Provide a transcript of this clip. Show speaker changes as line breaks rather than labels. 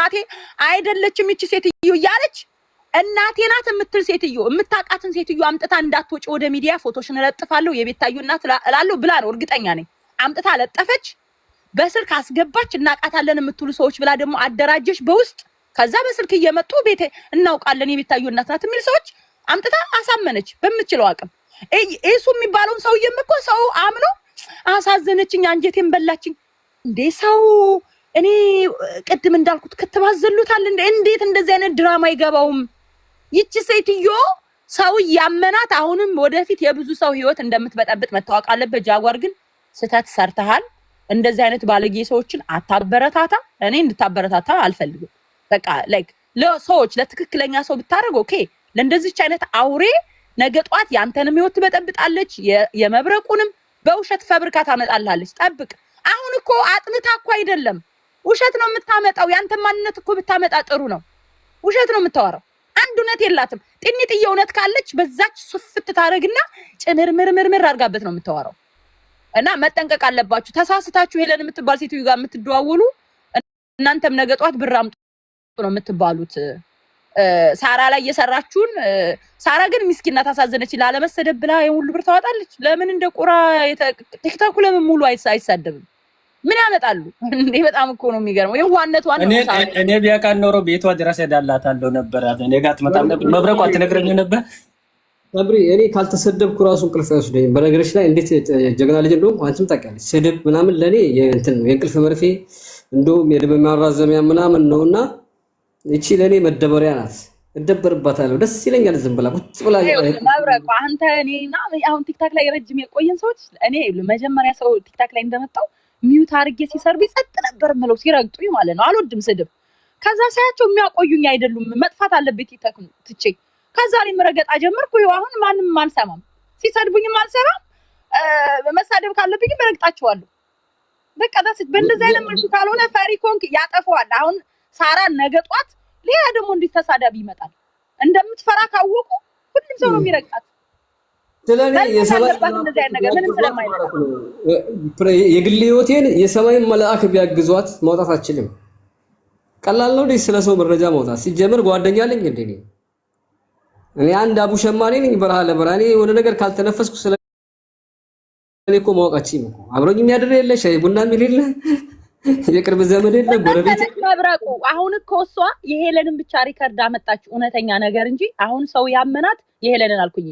እናቴ አይደለችም እቺ ሴትዮ እያለች እናቴ ናት የምትል ሴትዮ የምታውቃትን ሴትዮ አምጥታ እንዳትወጪ ወደ ሚዲያ ፎቶሽን እለጥፋለሁ የቤታዩ እናት እላለሁ ብላ ነው እርግጠኛ ነኝ። አምጥታ ለጠፈች፣ በስልክ አስገባች። እናውቃታለን የምትሉ ሰዎች ብላ ደግሞ አደራጀች በውስጥ። ከዛ በስልክ እየመጡ ቤቴ እናውቃለን የቤታዩ እናት ናት የሚል ሰዎች አምጥታ አሳመነች በምትችለው አቅም። እሱ የሚባለውን ሰውዬም እኮ ሰው አምኖ አሳዘነችኝ፣ አንጀቴን በላችኝ። እንዴ ሰው እኔ ቅድም እንዳልኩት ከተባዘሉታል እንዴት እንደዚህ አይነት ድራማ አይገባውም? ይቺ ሴትዮ ሰው ያመናት አሁንም ወደፊት የብዙ ሰው ህይወት እንደምትበጠብጥ መታወቅ አለበት። ጃጓር ግን ስተት ሰርተሃል። እንደዚህ አይነት ባለጌ ሰዎችን አታበረታታ። እኔ እንድታበረታታ አልፈልግም። በቃ ላይክ ለሰዎች ለትክክለኛ ሰው ብታረግ ኦኬ። ለእንደዚች አይነት አውሬ ነገ ጧት ያንተንም ህይወት ትበጠብጣለች፣ የመብረቁንም በውሸት ፈብሪካ ታመጣልሃለች። ጠብቅ። አሁን እኮ አጥንታ እኮ አይደለም ውሸት ነው የምታመጣው። ያንተ ማንነት እኮ ብታመጣ ጥሩ ነው። ውሸት ነው የምታወራው። አንድ እውነት የላትም። ጥኒጥዬ እውነት ካለች በዛች ሱፍት ታረግና ጭምርምርምርምር አድርጋበት ነው የምታወራው። እና መጠንቀቅ አለባችሁ። ተሳስታችሁ ሄለን የምትባል ሴትዮ ጋር የምትደዋወሉ እናንተም ነገ ጧት ብር አምጡ ነው የምትባሉት። ሳራ ላይ እየሰራችሁን ሳራ ግን ምስኪና ታሳዘነች። ላለመሰደብ ብላ የሁሉ ብር ታወጣለች። ለምን እንደ ቁራ ቲክቶክ ለምን ሙሉ አይሳደብም? ምን ያመጣሉ እንዴ? በጣም እኮ ነው የሚገርመው። የዋነቷ ነው።
እኔ ቢያውቃት ኖሮ ቤቷ ድረስ ሄዳላታለሁ ነበር። እኔ ጋር ትመጣም ነበር። መብረቋ ትነግረኝ ነበር።
sabri እኔ ካልተሰደብኩ ራሱ እንቅልፍ አይወስደኝም። በነገርሽ ላይ እንዴት ጀግና ልጅ እንደሆንኩ አንቺም ታውቂያለሽ። ስድብ ምናምን ለኔ የእንትን ነው የእንቅልፍ መርፌ እንደውም የደም ማራዘሚያ ምናምን ነውና እቺ ለኔ መደበሪያ ናት። እደበርባታለሁ። ደስ ይለኛል ዝም ብላ ቁጭ ብላ
መብረቁ። አንተ እኔና አሁን ቲክታክ ላይ ረጅም የቆየን ሰዎች እኔ መጀመሪያ ሰው ቲክታክ ላይ እንደመጣው ሚውት አድርጌ ሲሰርብ ይጸጥ ነበር ምለው ሲረግጡኝ ማለት ነው። አልወድም ስድብ። ከዛ ሳያቸው የሚያቆዩኝ አይደሉም። መጥፋት አለበት ቲክታክ ትቼ ከዛ እኔም ረገጣ ጀመርኩ። ይኸው አሁን ማንም አልሰማም። ሲሰድቡኝም አልሰማም። መሳደብ ካለብኝ በረግጣቸዋለሁ። በቃ ታስት በእንደዚህ አይነት መልኩ ካልሆነ ፈሪ ኮንክ ያጠፋዋል። አሁን ሳራ ነገ ጧት ሌላ ደግሞ እንዴት ተሳዳቢ ይመጣል? እንደምትፈራ ካወቁ ሁሉም ሰው ነው የሚረግጣት።
ስለኔ የሰማይ የግል ህይወቴን የሰማይ መልአክ ቢያግዟት ማውጣት አችልም። ቀላል ነው እንዴ ስለሰው መረጃ ማውጣት? ሲጀምር ጓደኛ አለኝ እንዴ? እኔ አንድ አቡ ሸማኔ ነኝ። በረሃ ለበረሃ እኔ የሆነ ነገር ካልተነፈስኩ ስለኔ እኮ ማውቃችኝ እኮ አብሮኝ የሚያድር የለ ሻይ ቡና የሚል የለ የቅርብ ዘመድ የለ ጎረቤት
መብረቁ። አሁን እኮ እሷ የሄለንን ብቻ ሪከርድ አመጣች እውነተኛ ነገር እንጂ አሁን ሰው ያመናት የሄለንን አልኩኝ